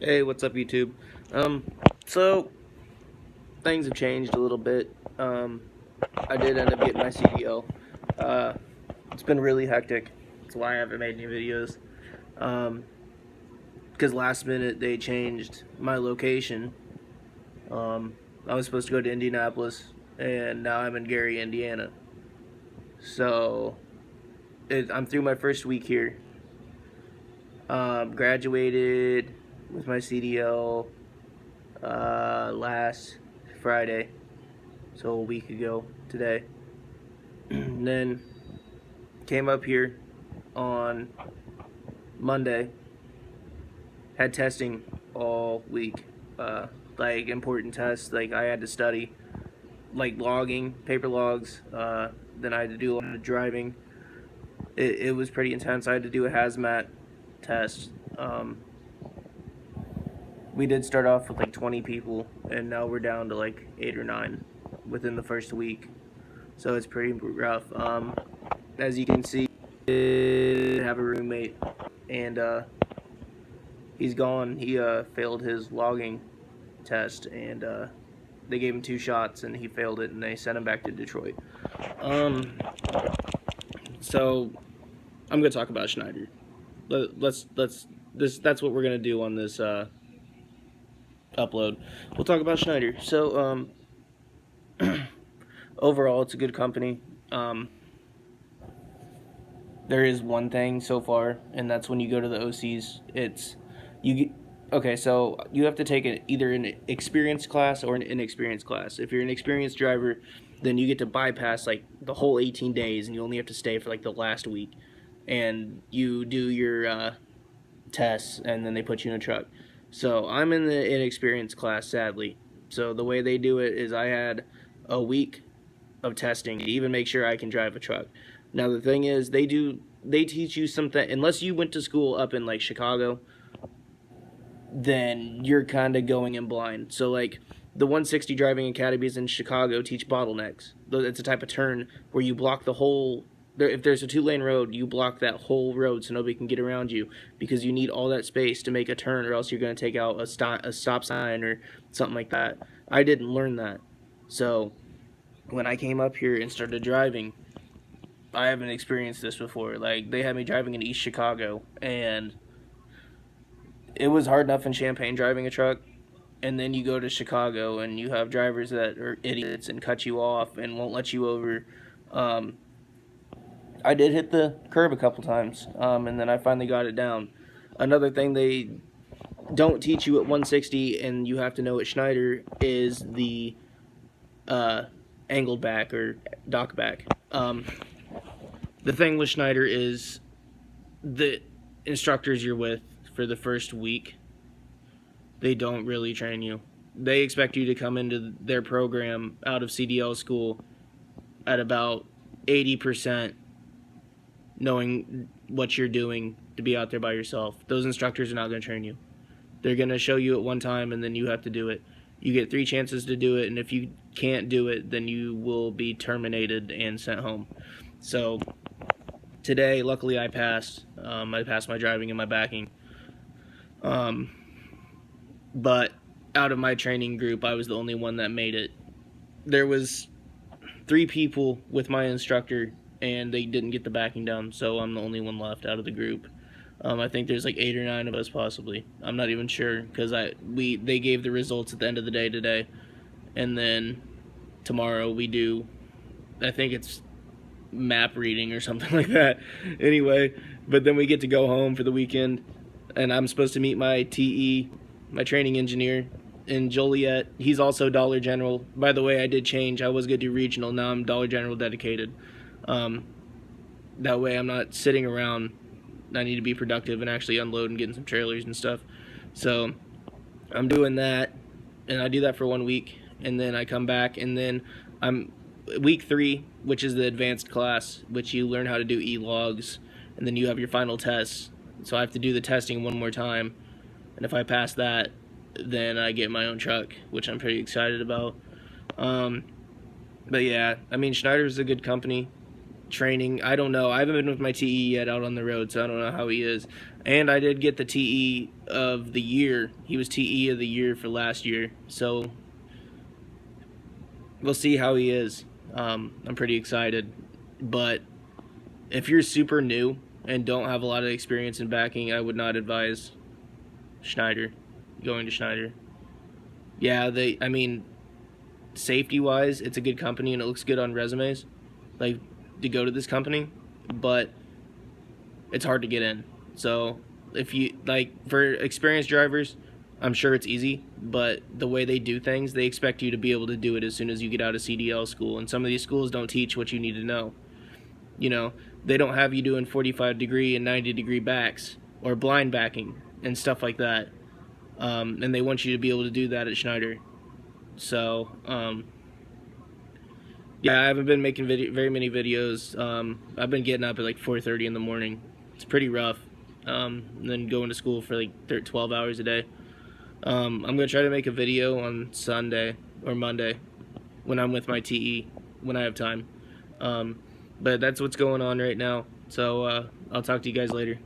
Hey, what's up, YouTube? Um, so things have changed a little bit. I did end up getting my CDL. Uh, it's been really hectic. That's why I haven't made any videos. Um, because last minute they changed my location. I was supposed to go to Indianapolis, and now I'm in Gary, Indiana. So I'm through my first week here. Graduated with my CDL last Friday. So a week ago today. And then came up here on Monday, had testing all week, like important tests. Like I had to study, like logging, paper logs. Then I had to do a lot of driving. It was pretty intense. I had to do a hazmat test. We did start off with like 20 people, and now we're down to like 8 or 9 within the first week. So it's pretty rough. As you can see, I have a roommate, and he's gone. He failed his logging test, and they gave him 2 shots, and he failed it, and they sent him back to Detroit. Um, so I'm gonna talk about Schneider. Let's that's what we're gonna do on this upload. We'll talk about Schneider. So overall, it's a good company. There is one thing so far, and that's when you go to the OCs. Okay. So you have to take either an experienced class or an inexperienced class. If you're an experienced driver, then you get to bypass like the whole 18 days, and you only have to stay for like the last week, and you do your tests, and then they put you in a truck. So I'm in the inexperienced class, sadly. So the way they do it is I had a week of testing to even make sure I can drive a truck. Now the thing is, they teach you something. Unless you went to school up in like Chicago, then you're kind of going in blind. So like the 160 driving academies in Chicago teach bottlenecks. It's a type of turn where you block the whole. If there's a 2-lane road, you block that whole road so nobody can get around you, because you need all that space to make a turn, or else you're going to take out a stop sign or something like that. I didn't learn that. So when I came up here and started driving, I haven't experienced this before. Like, they had me driving in East Chicago, and it was hard enough in Champaign driving a truck, and then you go to Chicago and you have drivers that are idiots and cut you off and won't let you over. I did hit the curb a couple times, and then I finally got it down. Another thing they don't teach you at 160, and you have to know at Schneider, is the angled back or dock back. The thing with Schneider is the instructors you're with for the first week, they don't really train you. They expect you to come into their program out of CDL school at about 80% knowing what you're doing to be out there by yourself. Those instructors are not going to train you. They're going to show you at one time, and then you have to do it. You get 3 chances to do it, and if you can't do it, then you will be terminated and sent home. So today, luckily, I passed. I passed my driving and my backing. But out of my training group, I was the only one that made it. There was 3 people with my instructor, and they didn't get the backing down, so I'm the only one left out of the group. I think there's like 8 or 9 of us possibly. I'm not even sure, because they gave the results at the end of the day today, and then tomorrow we do, I think it's map reading or something like that. Anyway, but then we get to go home for the weekend, and I'm supposed to meet my TE, my training engineer, in Joliet. He's also Dollar General. By the way, I did change. I was going to do regional. Now I'm Dollar General dedicated. That way I'm not sitting around. I need to be productive and actually unload and getting some trailers and stuff. So I'm doing that, and I do that for 1 week, and then I come back, and then I'm week 3, which is the advanced class, which you learn how to do e-logs, and then you have your final tests. So I have to do the testing one more time, and if I pass that, then I get my own truck, which I'm pretty excited about. But yeah, I mean, Schneider's a good company. Training, I don't know. I haven't been with my TE yet out on the road, so I don't know how he is. And I did get the TE of the year. He was TE of the year for last year. So we'll see how he is. I'm pretty excited. But if you're super new and don't have a lot of experience in backing, I would not advise Schneider, going to Schneider. Yeah, I mean, safety wise, it's a good company and it looks good on resumes, like to go to this company, but it's hard to get in. So if you like, for experienced drivers, I'm sure it's easy, but the way they do things, they expect you to be able to do it as soon as you get out of CDL school, and some of these schools don't teach what you need to know. You know, they don't have you doing 45-degree and 90-degree backs or blind backing and stuff like that. And they want you to be able to do that at Schneider. So, yeah, I haven't been making very many videos. I've been getting up at like 4:30 in the morning. It's pretty rough. And then going to school for like 12 hours a day. I'm going to try to make a video on Sunday or Monday when I'm with my TE, when I have time. But that's what's going on right now. So I'll talk to you guys later.